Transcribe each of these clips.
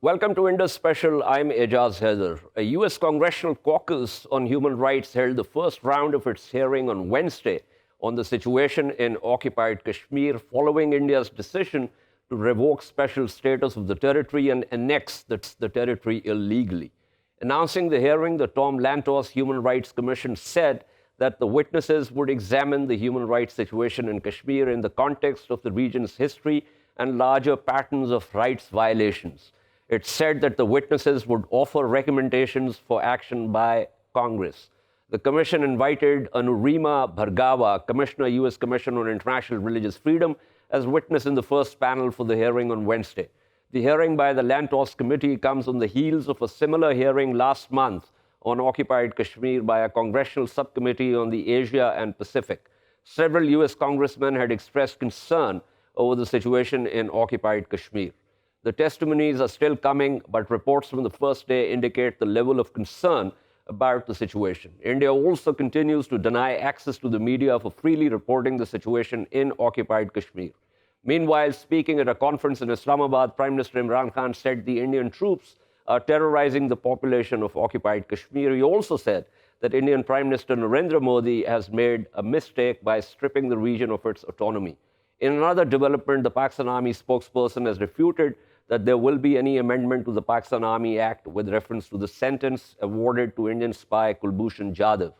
Welcome to Indus Special. I'm Ejaz Haider. A U.S. Congressional Caucus on Human Rights held the first round of its hearing on Wednesday on the situation in occupied Kashmir following India's decision to revoke special status of the territory and annex the territory illegally. Announcing the hearing, the Tom Lantos Human Rights Commission said that the witnesses would examine the human rights situation in Kashmir in the context of the region's history and larger patterns of rights violations. It said that the witnesses would offer recommendations for action by Congress. The commission invited Anurima Bhargava, Commissioner, U.S. Commission on International Religious Freedom, as witness in the first panel for the hearing on Wednesday. The hearing by the Lantos Committee comes on the heels of a similar hearing last month on occupied Kashmir by a congressional subcommittee on the Asia and Pacific. Several U.S. congressmen had expressed concern over the situation in occupied Kashmir. The testimonies are still coming, but reports from the first day indicate the level of concern about the situation. India also continues to deny access to the media for freely reporting the situation in occupied Kashmir. Meanwhile, speaking at a conference in Islamabad, Prime Minister Imran Khan said the Indian troops are terrorizing the population of occupied Kashmir. He also said that Indian Prime Minister Narendra Modi has made a mistake by stripping the region of its autonomy. In another development, the Pakistan Army spokesperson has refuted that there will be any amendment to the Pakistan Army Act with reference to the sentence awarded to Indian spy Kulbhushan Jadhav.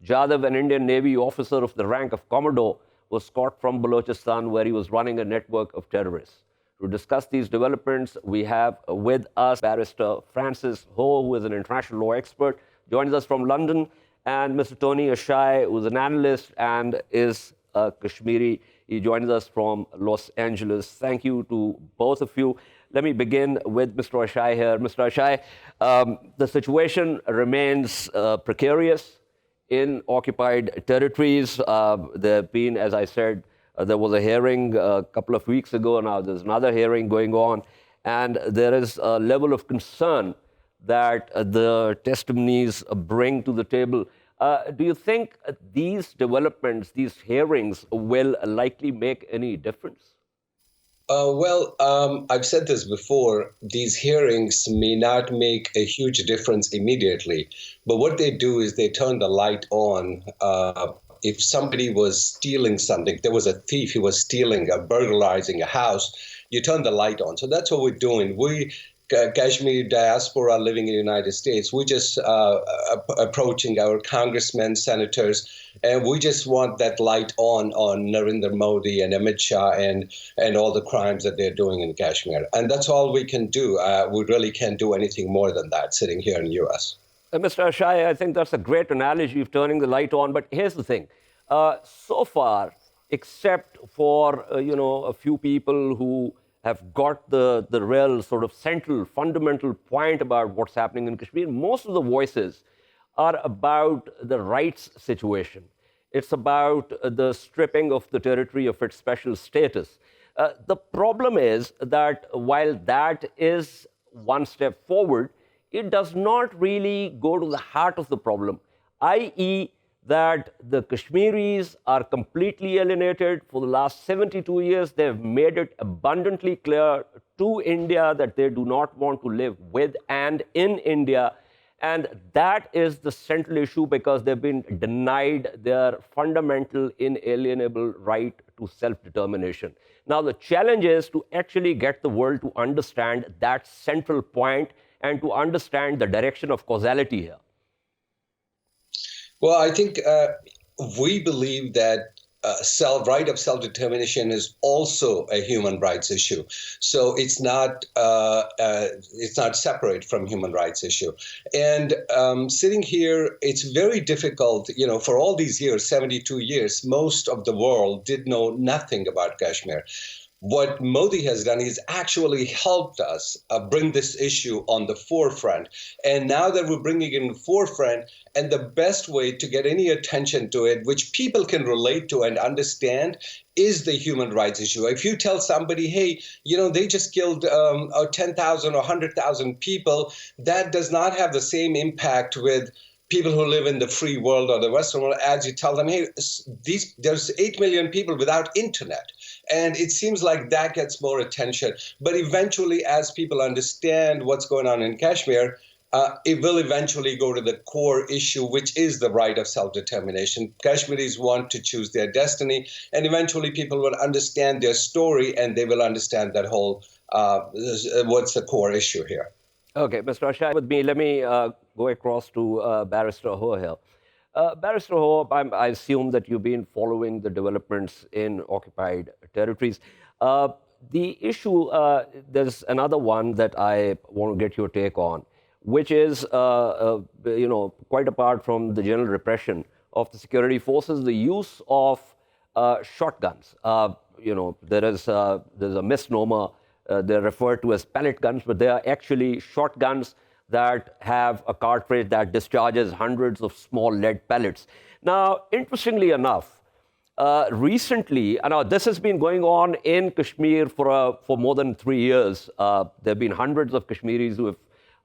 Jadhav, an Indian Navy officer of the rank of Commodore, was caught from Balochistan where he was running a network of terrorists. To discuss these developments, we have with us Barrister Francis Hoar, who is an international law expert, joins us from London, and Mr. Tony Ashai, who is an analyst and is a Kashmiri. He joins us from Los Angeles. Thank you to both of you. Let me begin with Mr. Ashai here. Mr. Ashai, the situation remains precarious in occupied territories. There have been, as I said, there was a hearing a couple of weeks ago. Now there's another hearing going on. And there is a level of concern that the testimonies bring to the table. Do you think these developments, these hearings, will likely make any difference? I've said this before, these hearings may not make a huge difference immediately, but what they do is they turn the light on. If somebody was stealing something, there was a thief, he was stealing, burglarizing a house, you turn the light on. So that's what we're doing. We, Kashmir diaspora living in the United States, we're just approaching our congressmen, senators, and we just want that light on Narendra Modi and Amit Shah and all the crimes that they're doing in Kashmir. And that's all we can do. We really can't do anything more than that sitting here in the U.S. Mr. Ashai, I think that's a great analogy of turning the light on. But here's the thing. So far, except for, a few people who have got the real sort of central, fundamental point about what's happening in Kashmir, most of the voices are about the rights situation. It's about the stripping of the territory of its special status. The problem is that while that is one step forward, it does not really go to the heart of the problem, i.e., that the Kashmiris are completely alienated. For the last 72 years, they've made it abundantly clear to India that they do not want to live with and in India. And that is the central issue because they've been denied their fundamental inalienable right to self-determination. Now, the challenge is to actually get the world to understand that central point and to understand the direction of causality here. Well, I think we believe that right of self-determination is also a human rights issue. So it's not separate from human rights issue. And sitting here, it's very difficult. For all these years, 72 years, most of the world did know nothing about Kashmir. What Modi has done is actually helped us bring this issue on the forefront. And now that we're bringing it in the forefront, and the best way to get any attention to it, which people can relate to and understand, is the human rights issue. If you tell somebody, hey, they just killed 10,000 or 100,000 people, that does not have the same impact with people who live in the free world or the Western world, as you tell them, hey, there's 8 million people without internet. And it seems like that gets more attention. But eventually, as people understand what's going on in Kashmir, it will eventually go to the core issue, which is the right of self-determination. Kashmiris want to choose their destiny, and eventually people will understand their story, and they will understand that whole, what's the core issue here. Okay, Mr. Ashai, with me, let me go across to Barrister Hoar here. Barrister Hoar, I assume that you've been following the developments in occupied territories. The issue, there's another one that I want to get your take on, which is, quite apart from the general repression of the security forces, the use of shotguns. There's a misnomer. They're referred to as pellet guns, but they are actually shotguns that have a cartridge that discharges hundreds of small lead pellets. Now, interestingly enough, recently, this has been going on in Kashmir for more than 3 years. There have been hundreds of Kashmiris who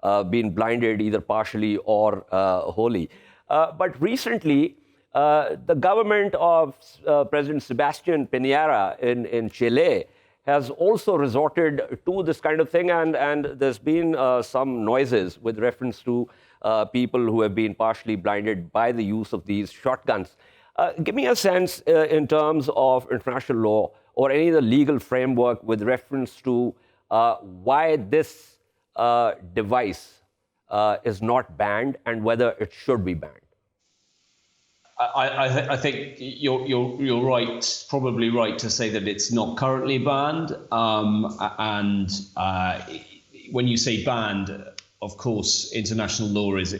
have been blinded either partially or wholly. But recently, the government of President Sebastian Piñera in Chile has also resorted to this kind of thing, and there's been some noises with reference to people who have been partially blinded by the use of these shotguns. Give me a sense in terms of international law or any of the legal framework with reference to why this device is not banned and whether it should be banned. I think you're right, probably right to say that it's not currently banned. When you say banned, of course, international law is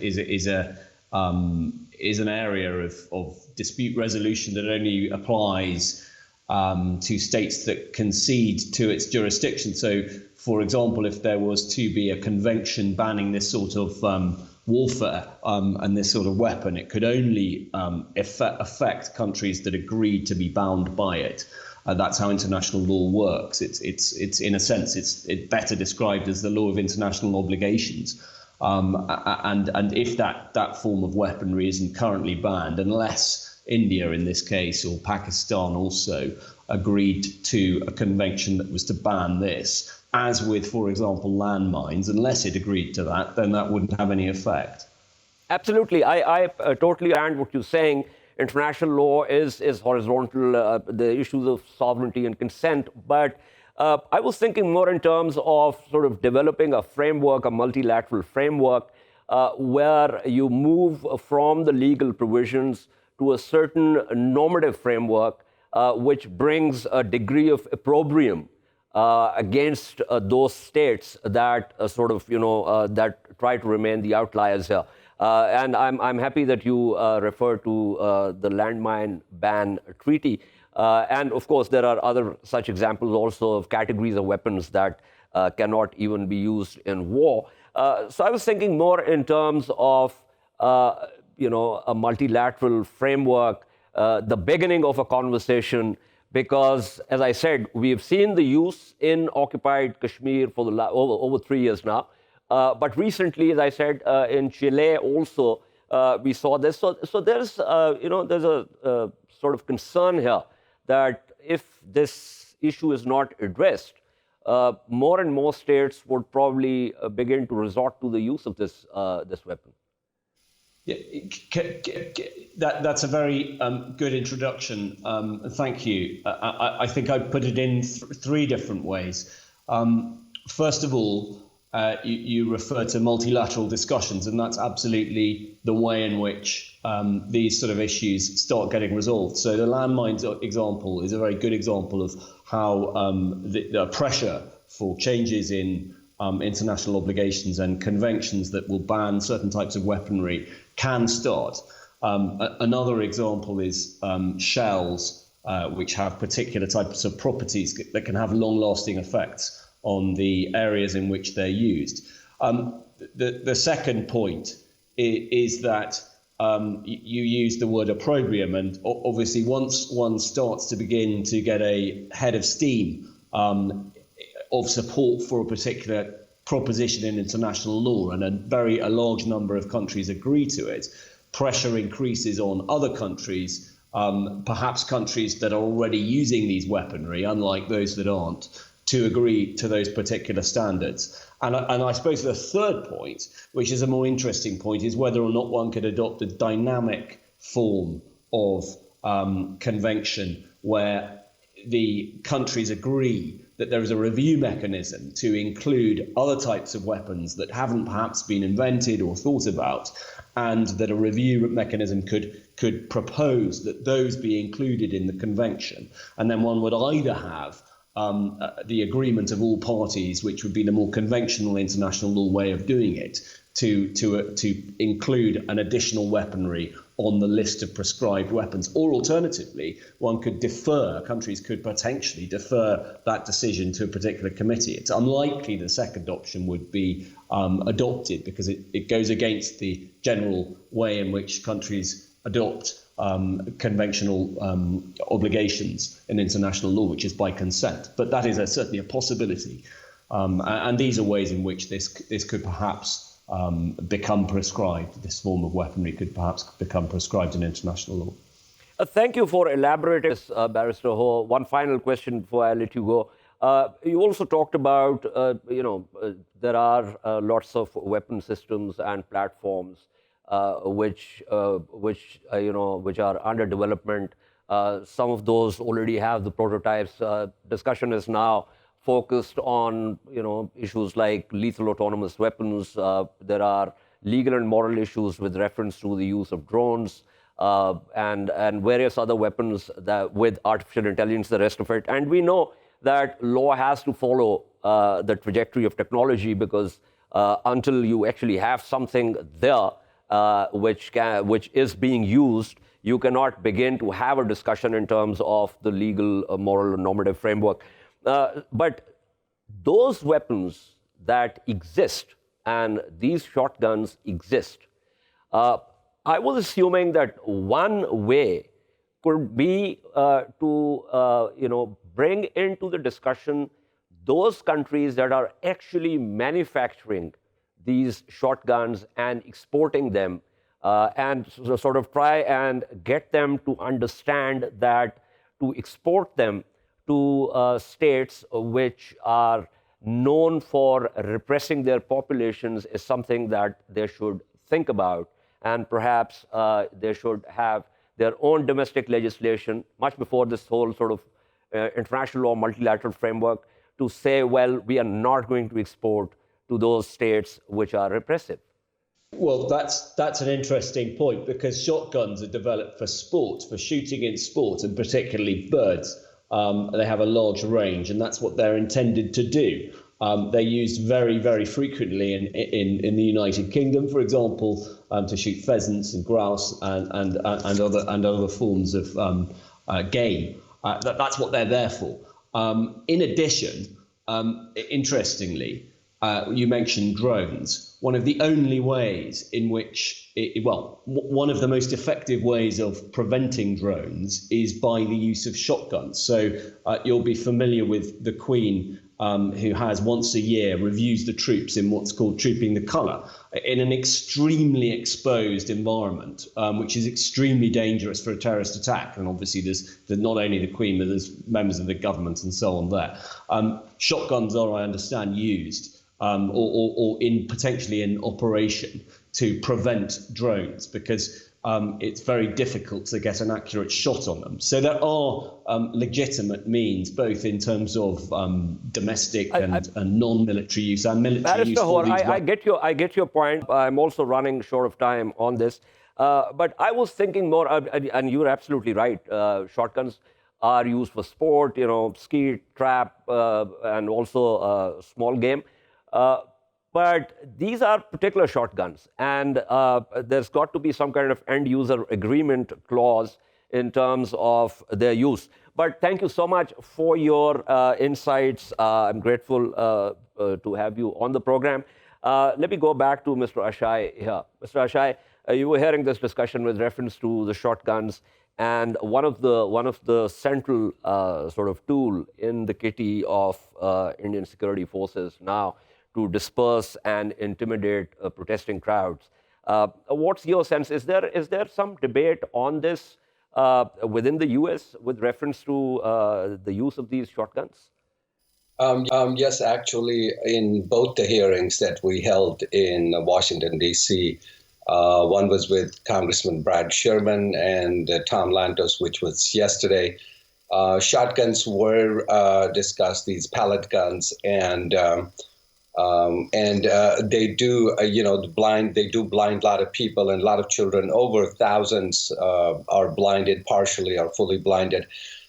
an area of dispute resolution that only applies to states that concede to its jurisdiction. So, for example, if there was to be a convention banning this sort of warfare and this sort of weapon, it could only affect countries that agreed to be bound by it. That's how international law works. It's in a sense, it's better described as the law of international obligations. And if that form of weaponry isn't currently banned, unless India in this case or Pakistan also agreed to a convention that was to ban this, as with, for example, landmines, unless it agreed to that, then that wouldn't have any effect. Absolutely. I totally understand what you're saying. International law is horizontal, the issues of sovereignty and consent. But I was thinking more in terms of sort of developing a framework, a multilateral framework, where you move from the legal provisions to a certain normative framework, which brings a degree of opprobrium against those states that that try to remain the outliers here. And I'm happy that you refer to the landmine ban treaty. And of course, there are other such examples also of categories of weapons that cannot even be used in war. So I was thinking more in terms of a multilateral framework, the beginning of a conversation. Because, as I said, we've seen the use in occupied Kashmir for over 3 years now. But recently, as I said, in Chile also, we saw this. So there's a sort of concern here that if this issue is not addressed, more and more states would probably begin to resort to the use of this weapon. Yeah, that's a very good introduction. Thank you. I think I'd put it in three different ways. First of all, you refer to multilateral discussions, and that's absolutely the way in which these sort of issues start getting resolved. So the landmines example is a very good example of how the pressure for changes in international obligations and conventions that will ban certain types of weaponry can start. Another example is shells, which have particular types of properties that can have long-lasting effects on the areas in which they're used. The second point is that you use the word opprobrium, and obviously once one starts to begin to get a head of steam of support for a particular proposition in international law, and a large number of countries agree to it, pressure increases on other countries, perhaps countries that are already using these weaponry, unlike those that aren't, to agree to those particular standards. And I suppose the third point, which is a more interesting point, is whether or not one could adopt a dynamic form of convention where the countries agree that there is a review mechanism to include other types of weapons that haven't perhaps been invented or thought about, and that a review mechanism could propose that those be included in the convention. And then one would either have the agreement of all parties, which would be the more conventional international law way of doing it, to include an additional weaponry on the list of prescribed weapons. Or alternatively, countries could potentially defer that decision to a particular committee. It's unlikely the second option would be adopted, because it goes against the general way in which countries adopt conventional obligations in international law, which is by consent. But that is certainly a possibility. And these are ways in which this could perhaps become prescribed. This form of weaponry could perhaps become prescribed in international law. Thank you for elaborating this, Barrister Hoar. One final question before I let you go. You also talked about, there are lots of weapon systems and platforms which are under development. Some of those already have the prototypes. Discussion is now focused on issues like lethal autonomous weapons. There are legal and moral issues with reference to the use of drones and various other weapons that with artificial intelligence, the rest of it. And we know that law has to follow the trajectory of technology, because until you actually have something there which is being used, you cannot begin to have a discussion in terms of the legal, moral, and normative framework. But those weapons that exist, and these shotguns exist, I was assuming that one way could be to bring into the discussion those countries that are actually manufacturing these shotguns and exporting them, and sort of try and get them to understand that to export them to states which are known for repressing their populations is something that they should think about. And perhaps they should have their own domestic legislation, much before this whole sort of international law multilateral framework, to say, well, we are not going to export to those states which are repressive. Well, that's an interesting point, because shotguns are developed for sport, for shooting in sport, and particularly birds. They have a large range, and that's what they're intended to do. They're used very, very frequently in the United Kingdom, for example, to shoot pheasants and grouse and other forms of game. That's what they're there for. In addition, interestingly, you mentioned drones. One of the only ways in which, one of the most effective ways of preventing drones is by the use of shotguns. So you'll be familiar with the Queen, who has once a year reviews the troops in what's called trooping the colour, in an extremely exposed environment, which is extremely dangerous for a terrorist attack. And obviously there's not only the Queen, but there's members of the government and so on there. Shotguns are, I understand, used or potentially in operation to prevent drones, because it's very difficult to get an accurate shot on them. So there are legitimate means, both in terms of domestic and non-military use and military use. Hoar, I get your point. I'm also running short of time on this. But I was thinking more, and you're absolutely right, shotguns are used for sport, skeet, trap, and also small game. But these are particular shotguns, and there's got to be some kind of end-user agreement clause in terms of their use. But thank you so much for your insights. I'm grateful to have you on the program. Let me go back to Mr. Ashai here. Mr. Ashai, you were hearing this discussion with reference to the shotguns, and one of the central sort of tool in the kitty of Indian security forces now to disperse and intimidate protesting crowds What's your sense? Is there some debate on this within the U.S. with reference to the use of these shotguns? Yes, actually, in both the hearings that we held in Washington, D.C., one was with Congressman Brad Sherman and Tom Lantos, which was yesterday. Shotguns were discussed, these pellet guns, and they do, they do blind a lot of people, and a lot of children, over thousands, are blinded, partially or fully blinded.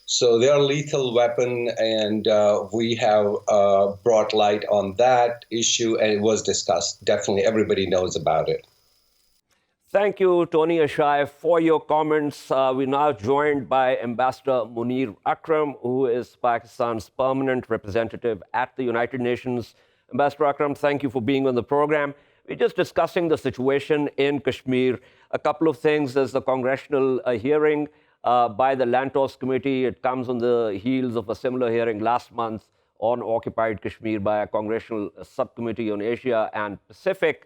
So they're a lethal weapon, and we have brought light on that issue, and it was discussed. Definitely, everybody knows about it. Thank you, Tony Ashai, for your comments. We're now joined by Ambassador Munir Akram, who is Pakistan's permanent representative at the United Nations. Ambassador Akram, thank you for being on the program. We're just discussing the situation in Kashmir. A couple of things. There's the congressional hearing by the Lantos Committee. It comes on the heels of a similar hearing last month on occupied Kashmir by a congressional subcommittee on Asia and Pacific.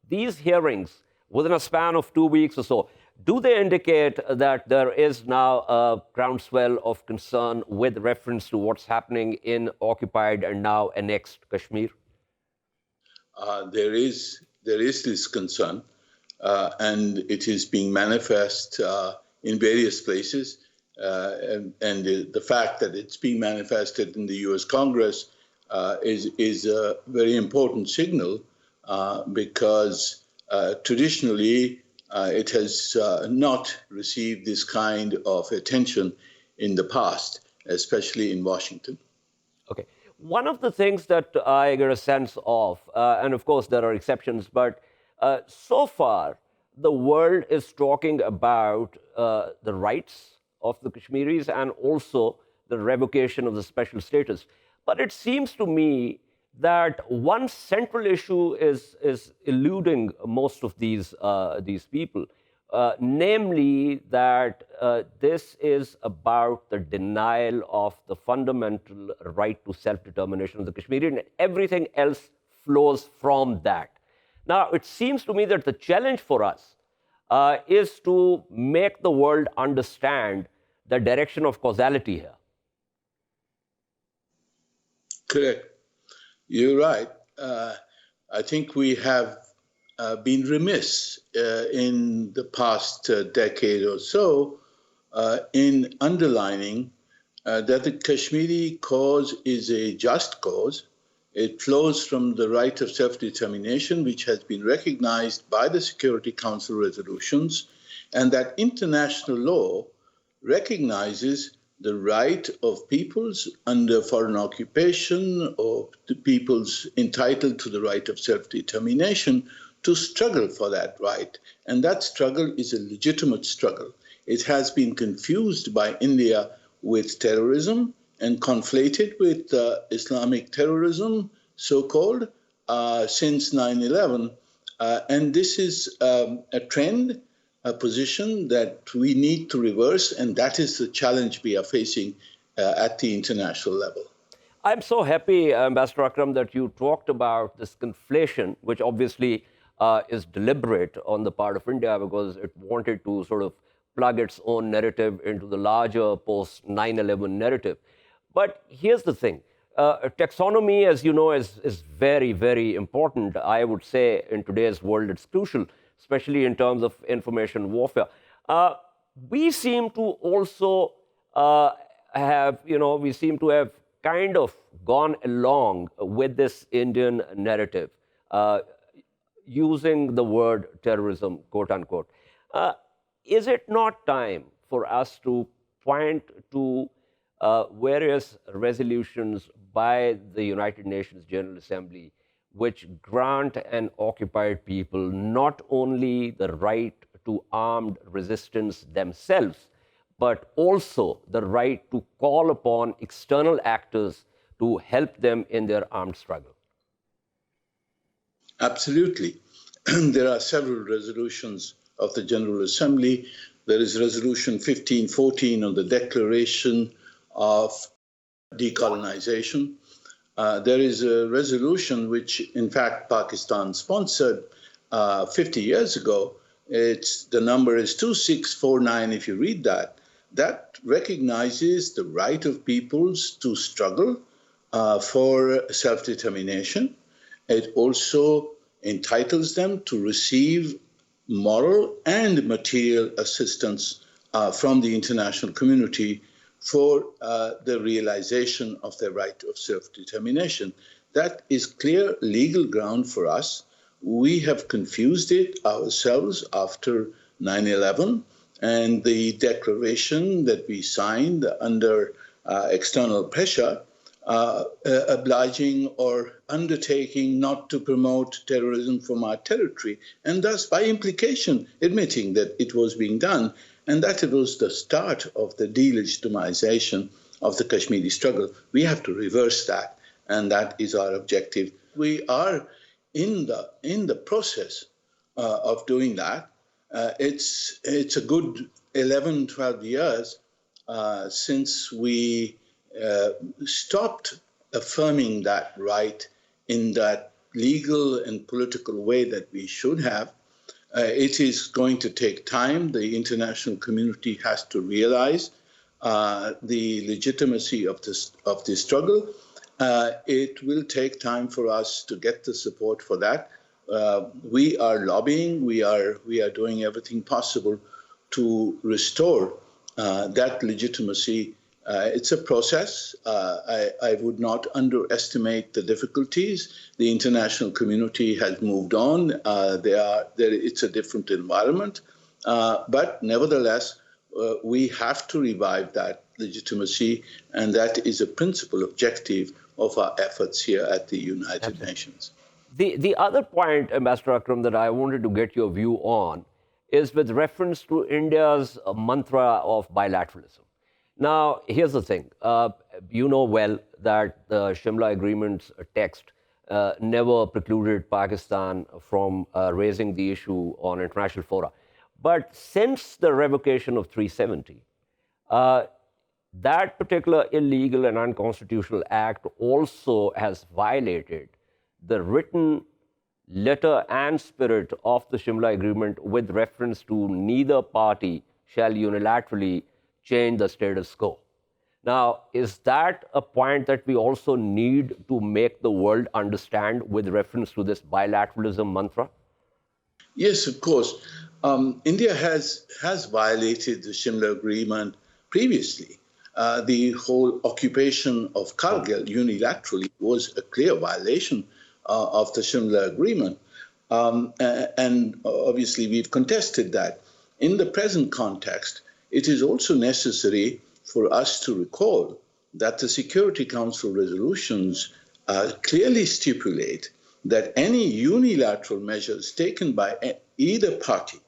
These hearings, within a span of 2 weeks or so, do they indicate that there is now a groundswell of concern with reference to what's happening in occupied and now annexed Kashmir? There is this concern, and it is being manifest in various places. And the fact that it's being manifested in the U.S. Congress is a very important signal because traditionally, it has not received this kind of attention in the past, especially in Washington. Okay. One of the things that I get a sense of, and of course there are exceptions, but so far the world is talking about the rights of the Kashmiris and also the revocation of the special status. But it seems to me that one central issue is eluding most of these people, namely that this is about the denial of the fundamental right to self-determination of the Kashmiri, and everything else flows from that. Now, it seems to me that the challenge for us is to make the world understand the direction of causality here. Correct. You're right. I think we have been remiss in the past decade or so in underlining that the Kashmiri cause is a just cause. It flows from the right of self-determination, which has been recognized by the Security Council resolutions, and that international law recognizes the right of peoples under foreign occupation or the peoples entitled to the right of self-determination to struggle for that right. And that struggle is a legitimate struggle. It has been confused by India with terrorism and conflated with Islamic terrorism, so-called, since 9/11. And this is a trend, a position that we need to reverse, and that is the challenge we are facing at the international level. I'm so happy, Ambassador Akram, that you talked about this conflation, which obviously is deliberate on the part of India because it wanted to sort of plug its own narrative into the larger post-9/11 narrative. But here's the thing. Taxonomy, as you know, is very, very important. I would say in today's world it's crucial, especially in terms of information warfare. We seem to also we seem to have kind of gone along with this Indian narrative, using the word terrorism, quote unquote. Is it not time for us to point to various resolutions by the United Nations General Assembly which grant an occupied people not only the right to armed resistance themselves, but also the right to call upon external actors to help them in their armed struggle? Absolutely. There are several resolutions of the General Assembly. There is Resolution 1514 on the Declaration of Decolonization. There is a resolution which, in fact, Pakistan sponsored 50 years ago. The number is 2649 if you read that. That recognizes the right of peoples to struggle for self-determination. It also entitles them to receive moral and material assistance from the international community for the realization of their right of self-determination. That is clear legal ground for us. We have confused it ourselves after 9/11 and the declaration that we signed under external pressure, obliging or undertaking not to promote terrorism from our territory, and thus by implication admitting that it was being done, and that it was the start of the delegitimization of the Kashmiri struggle. We have to reverse that, and that is our objective. We are in the process of doing that. It's a good 11, 12 years since we stopped affirming that right in that legal and political way that we should have. It is going to take time. The international community has to realize the legitimacy of this struggle. It will take time for us to get the support for that. We are lobbying. We are doing everything possible to restore that legitimacy. It's a process. I would not underestimate the difficulties. The international community has moved on. It's a different environment. But nevertheless, we have to revive that legitimacy, and that is a principal objective of our efforts here at the United Nations. The other point, Ambassador Akram, that I wanted to get your view on is with reference to India's mantra of bilateralism. Now, here's the thing. You know well that the Shimla Agreement's text never precluded Pakistan from raising the issue on international fora. But since the revocation of 370, that particular illegal and unconstitutional act also has violated the written letter and spirit of the Shimla Agreement with reference to neither party shall unilaterally change the status quo. Now, is that a point that we also need to make the world understand with reference to this bilateralism mantra? Yes, of course. India has violated the Shimla Agreement previously. The whole occupation of Kargil unilaterally was a clear violation of the Shimla Agreement. And obviously, we've contested that. In the present context, it is also necessary for us to recall that the Security Council resolutions clearly stipulate that any unilateral measures taken by either party,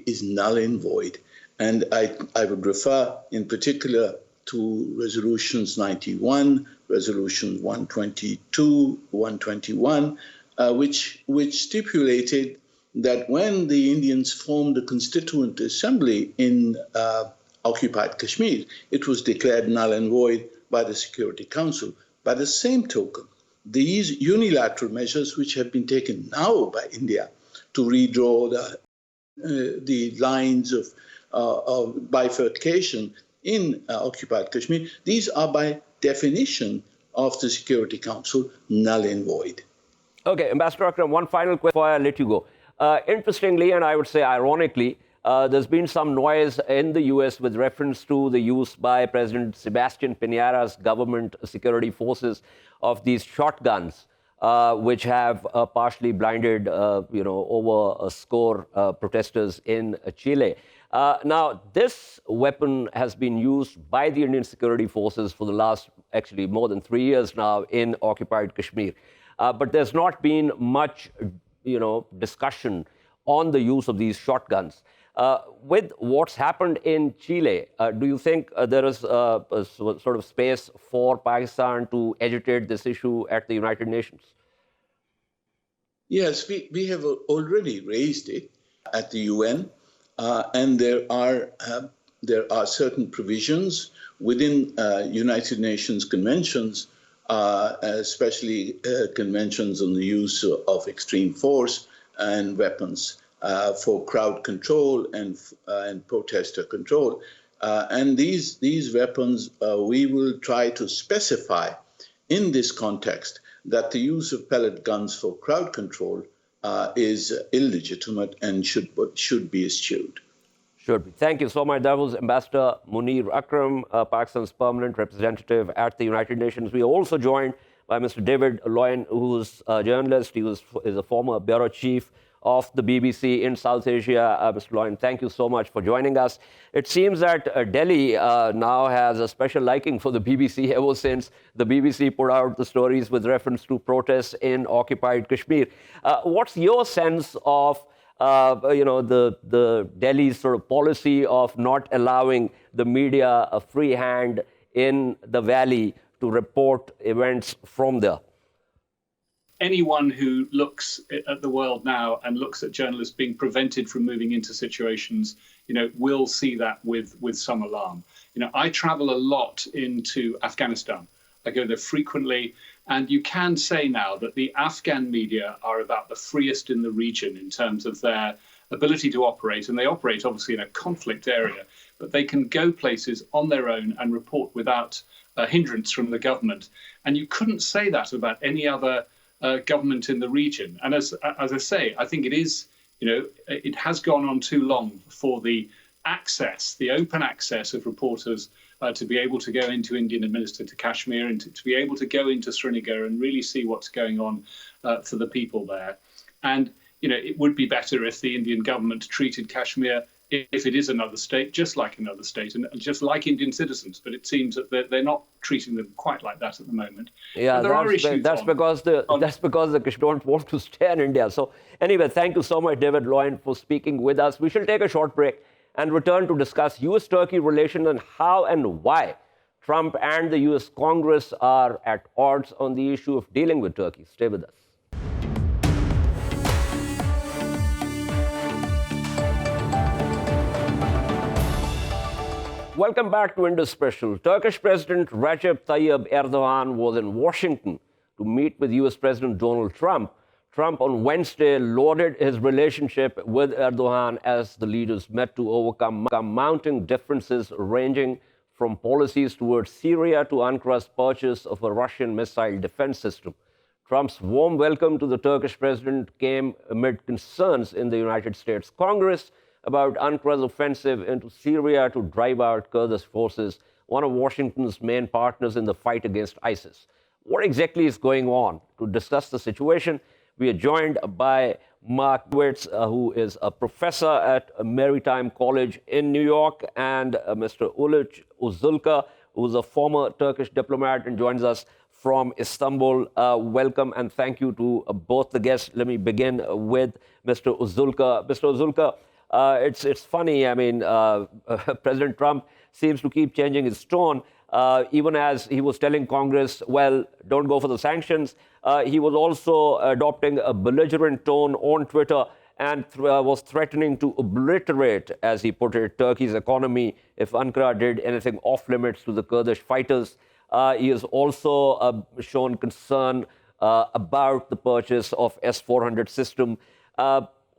is null and void. And I would refer in particular to resolutions 91, resolutions 122, 121, which stipulated that when the Indians formed a constituent assembly in occupied Kashmir, it was declared null and void by the Security Council. By the same token, these unilateral measures which have been taken now by India to redraw the lines of bifurcation in occupied Kashmir, these are by definition of the Security Council null and void. Okay, Ambassador Akram, one final question before I let you go. Interestingly, and I would say ironically, there's been some noise in the US with reference to the use by President Sebastian Piñera's government security forces of these shotguns, which have partially blinded, over a score protesters in Chile. Now, this weapon has been used by the Indian security forces for the last, actually, more than 3 years now in occupied Kashmir. But there's not been much, discussion on the use of these shotguns. With what's happened in Chile, do you think there is a sort of space for Pakistan to agitate this issue at the United Nations? Yes, we have already raised it at the UN, and there are certain provisions within United Nations conventions especially conventions on the use of extreme force and weapons for crowd control and protester control. And these weapons, we will try to specify in this context that the use of pellet guns for crowd control is illegitimate and should be eschewed. Should be. Thank you so much. That was Ambassador Munir Akram, Pakistan's permanent representative at the United Nations. We are also joined by Mr. David Loyn, who's a journalist. He is a former bureau chief of the BBC in South Asia. Mr. Loyn, thank you so much for joining us. It seems that Delhi now has a special liking for the BBC ever since the BBC put out the stories with reference to protests in occupied Kashmir. What's your sense of the Delhi's sort of policy of not allowing the media a free hand in the valley to report events from there? Anyone who looks at the world now and looks at journalists being prevented from moving into situations, will see that with some alarm. I travel a lot into Afghanistan. I go there frequently, and you can say now that the Afghan media are about the freest in the region in terms of their ability to operate, and they operate obviously in a conflict area, but they can go places on their own and report without hindrance from the government. And you couldn't say that about any other government in the region. And as I say, I think it is, it has gone on too long for the open access of reporters to be able to go into Indian administered Kashmir and to be able to go into Srinagar and really see what's going on for the people there. And, it would be better if the Indian government treated Kashmir, if it is another state, just like another state and just like Indian citizens. But it seems that they're not treating them quite like that at the moment. Yeah, that's because the Kashmir don't want to stay in India. So anyway, thank you so much, David Loyn, for speaking with us. We shall take a short break and return to discuss US-Turkey relations and how and why Trump and the US Congress are at odds on the issue of dealing with Turkey. Stay with us. Welcome back to Indus Special. Turkish President Recep Tayyip Erdogan was in Washington to meet with US President Donald Trump. Trump on Wednesday lauded his relationship with Erdogan as the leaders met to overcome mounting differences ranging from policies towards Syria to Ankara's purchase of a Russian missile defense system. Trump's warm welcome to the Turkish president came amid concerns in the United States Congress about Ankara's offensive into Syria to drive out Kurdish forces, one of Washington's main partners in the fight against ISIS. What exactly is going on? To discuss the situation, we are joined by Meirowitz, who is a professor at Maritime College in New York, and Mr. Uluc Ozulker, who is a former Turkish diplomat and joins us from Istanbul. Welcome and thank you to both the guests. Let me begin with Mr. Ozulker. Mr. Ozulker, it's funny. I mean, President Trump seems to keep changing his tone. Even as he was telling Congress, well, don't go for the sanctions, he was also adopting a belligerent tone on Twitter and was threatening to obliterate, as he put it, Turkey's economy if Ankara did anything off limits to the Kurdish fighters. He has also shown concern about the purchase of S-400 system.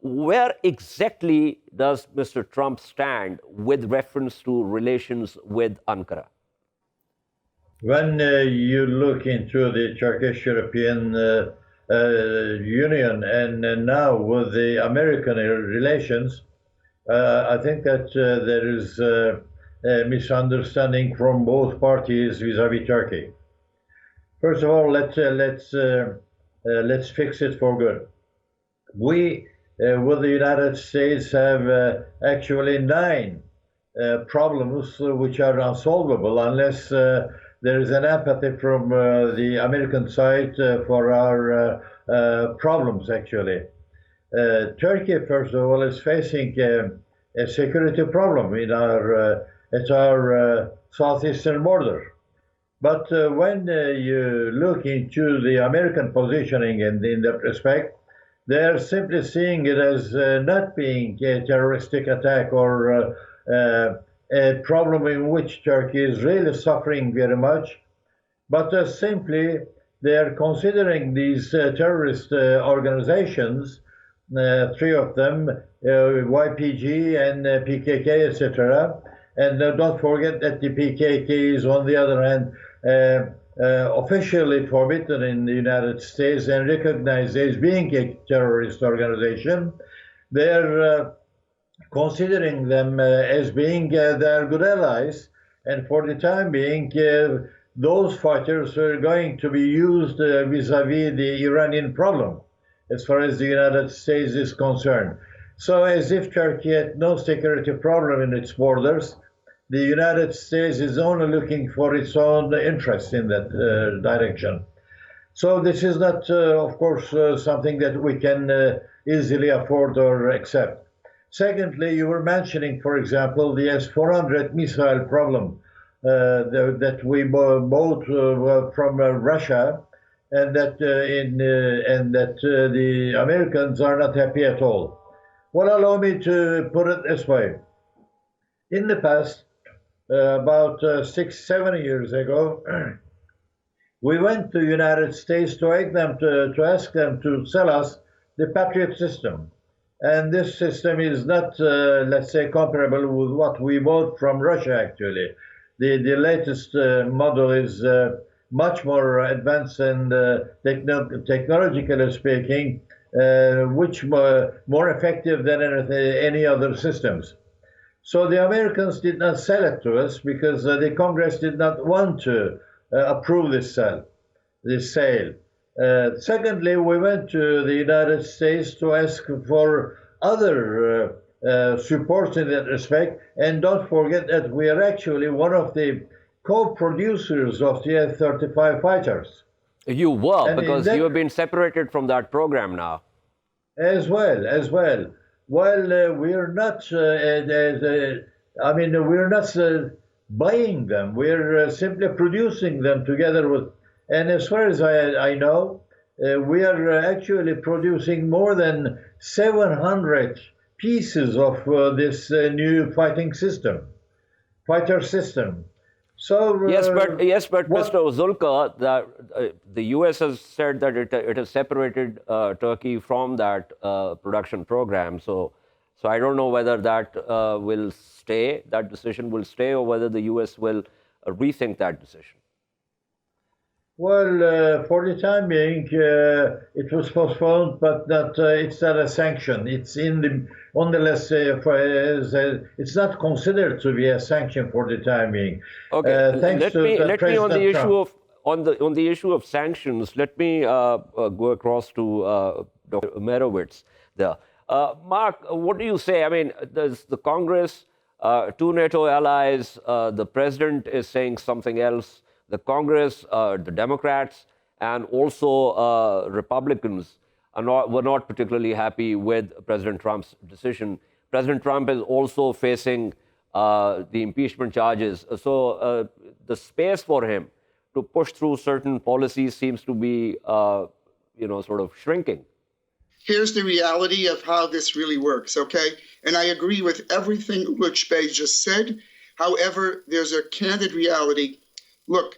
Where exactly does Mr. Trump stand with reference to relations with Ankara? When you look into the Turkish-European Union and now with the American relations, I think that there is a misunderstanding from both parties vis-à-vis Turkey. First of all, let's fix it for good. We, with the United States, have actually 9 problems which are unsolvable unless there is an apathy from the American side for our problems, actually. Turkey, first of all, is facing a security problem in at our southeastern border. But when you look into the American positioning in that respect, they are simply seeing it as not being a terroristic attack or a problem in which Turkey is really suffering very much, but simply they are considering these terrorist organizations, three of them, YPG and PKK, etc. And don't forget that the PKK is, on the other hand, officially forbidden in the United States and recognized as being a terrorist organization. They're considering them as being their good allies, and for the time being, those fighters are going to be used vis-a-vis the Iranian problem, as far as the United States is concerned. So as if Turkey had no security problem in its borders, the United States is only looking for its own interests in that direction. So this is not, of course, something that we can easily afford or accept. Secondly, you were mentioning, for example, the S-400 missile problem that we bought from Russia, and that the Americans are not happy at all. Well, allow me to put it this way. In the past, about 6-7 years ago, we went to the United States to ask them to sell us the Patriot system. And this system is not, let's say, comparable with what we bought from Russia, actually. The latest model is much more advanced and technologically speaking, which more effective than any other systems. So the Americans did not sell it to us because the Congress did not want to approve this sale. Secondly, we went to the United States to ask for other support in that respect, and don't forget that we are actually one of the co-producers of the F-35 fighters. You were, And because you have been separated from that program now. As well. Well, we're not. We're not buying them. We're simply producing them together with. And as far as I know, we are actually producing more than 700 pieces of this new fighter system. So yes, but Mr. Ozulker, the U.S. has said that it has separated Turkey from that production program. So I don't know whether that will stay, that decision will stay, or whether the U.S. will rethink that decision. Well, for the time being, it was postponed, but it's not a sanction. It's on the list. It's not considered to be a sanction for the time being. Okay, let me on the issue of sanctions. Let me go across to Dr. Meirowitz there. Mark, what do you say? I mean, there's the Congress, two NATO allies. The president is saying something else. The Congress, the Democrats, and also Republicans were not particularly happy with President Trump's decision. President Trump is also facing the impeachment charges. So the space for him to push through certain policies seems to be, sort of shrinking. Here's the reality of how this really works, okay? And I agree with everything Uluc Bey just said. However, there's a candid reality. Look,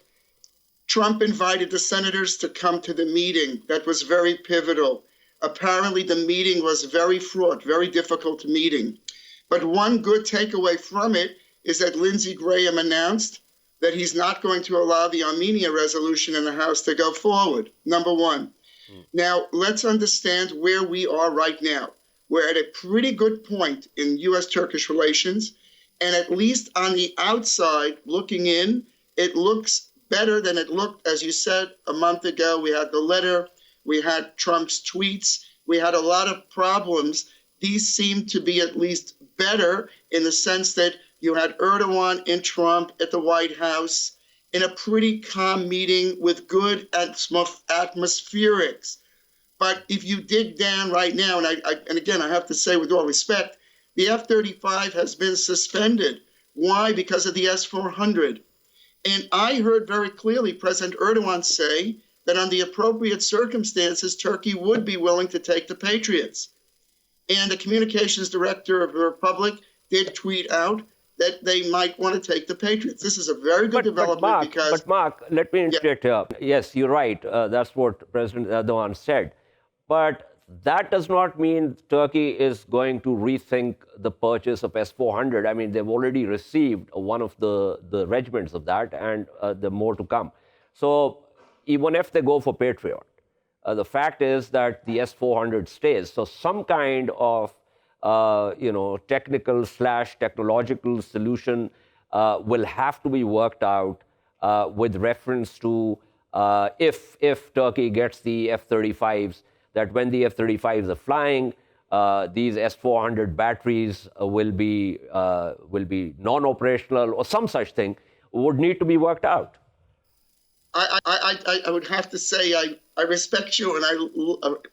Trump invited the senators to come to the meeting. That was very pivotal. Apparently, the meeting was very fraught, very difficult meeting. But one good takeaway from it is that Lindsey Graham announced that he's not going to allow the Armenia resolution in the House to go forward, number one. Now, let's understand where we are right now. We're at a pretty good point in U.S.-Turkish relations, and at least on the outside, looking in, it looks better than it looked, as you said, a month ago. We had the letter, we had Trump's tweets, we had a lot of problems. These seem to be at least better in the sense that you had Erdogan and Trump at the White House in a pretty calm meeting with good atmospherics. But if you dig down right now, and again, I have to say with all respect, the F-35 has been suspended. Why? Because of the S-400. And I heard very clearly President Erdogan say that on the appropriate circumstances, Turkey would be willing to take the Patriots. And the communications director of the Republic did tweet out that they might want to take the Patriots. This is a very good development because... But Mark, let me interject here. Yes, you're right. That's what President Erdogan said. But that does not mean Turkey is going to rethink the purchase of S-400. I mean, they've already received one of the regiments of that, and there are more to come. So even if they go for Patriot, the fact is that the S-400 stays. So some kind of technical/technological solution will have to be worked out with reference to if Turkey gets the F-35s, that when the F-35s are flying, these S-400 batteries will be non-operational or some such thing would need to be worked out. I would have to say I respect you and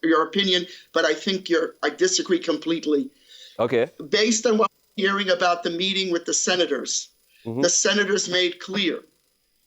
your opinion, but I think I disagree completely. Okay. Based on what I'm hearing about the meeting with the senators, the senators made clear,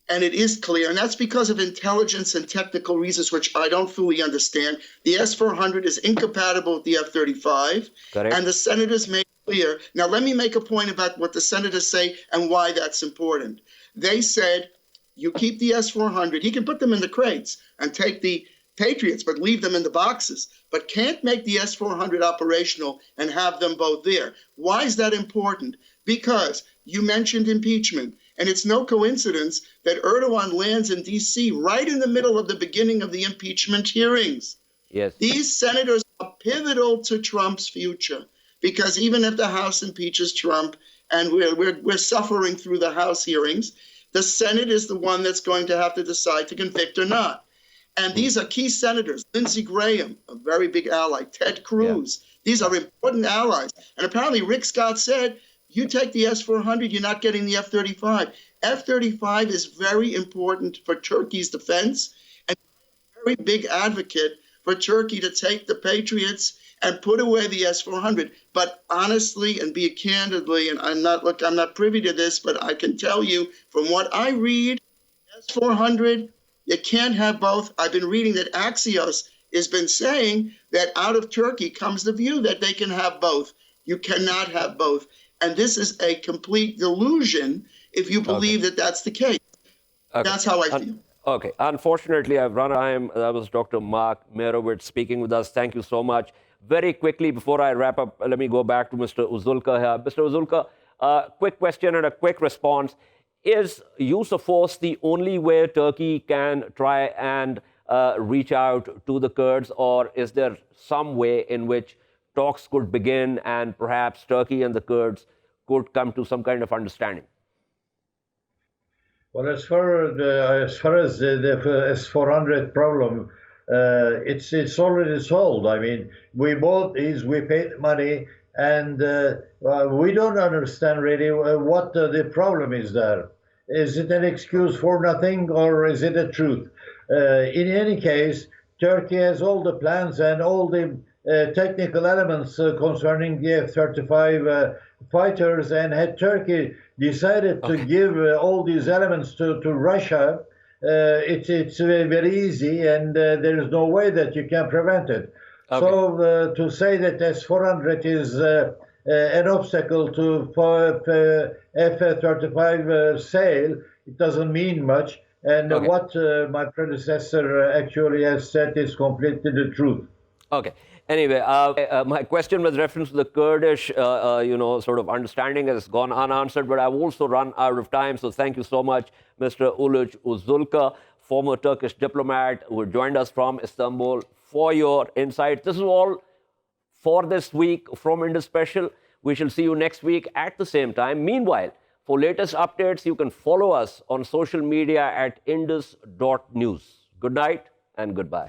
and it is clear, and that's because of intelligence and technical reasons, which I don't fully understand. The S-400 is incompatible with the F-35, and the senators made clear. Now, let me make a point about what the senators say and why that's important. They said, you keep the S-400, he can put them in the crates and take the Patriots, but leave them in the boxes, but can't make the S-400 operational and have them both there. Why is that important? Because you mentioned impeachment, and it's no coincidence that Erdogan lands in D.C. right in the middle of the beginning of the impeachment hearings. Yes. These senators are pivotal to Trump's future, because even if the House impeaches Trump, and we're suffering through the House hearings, the Senate is the one that's going to have to decide to convict or not. And these are key senators. Lindsey Graham, a very big ally. Ted Cruz. Yeah. These are important allies. And apparently Rick Scott said, you take the S-400, you're not getting the F-35. F-35 is very important for Turkey's defense and a very big advocate for Turkey to take the Patriots and put away the S-400. But honestly and be candidly, and I'm not privy to this, but I can tell you from what I read, S-400, you can't have both. I've been reading that Axios has been saying that out of Turkey comes the view that they can have both. You cannot have both. And this is a complete delusion if you believe that that's the case. Okay. That's how I feel. Okay. Unfortunately, I've run out of time. That was Dr. Mark Meirowitz speaking with us. Thank you so much. Very quickly, before I wrap up, let me go back to Mr. Ozulker here. Mr. Ozulker, quick question and a quick response. Is use of force the only way Turkey can try and reach out to the Kurds, or is there some way in which talks could begin and perhaps Turkey and the Kurds could come to some kind of understanding? Well, as far as the S-400 problem, it's already solved. I mean, we bought these, we paid money, and we don't understand really what the problem is there. Is it an excuse for nothing, or is it a truth? In any case, Turkey has all the plans and all the technical elements concerning the F-35 fighters, and had Turkey decided to give all these elements to Russia, it's very easy, and there is no way that you can prevent it. Okay. So to say that S-400 is an obstacle to F-35 sale, it doesn't mean much. And what my predecessor actually has said is completely the truth. Okay. Anyway, my question with reference to the Kurdish, sort of understanding has gone unanswered, but I've also run out of time. So thank you so much, Mr. Uluc Ozulker, former Turkish diplomat who joined us from Istanbul, for your insights. This is all for this week from Indus Special. We shall see you next week at the same time. Meanwhile, for latest updates, you can follow us on social media at indus.news. Good night and goodbye.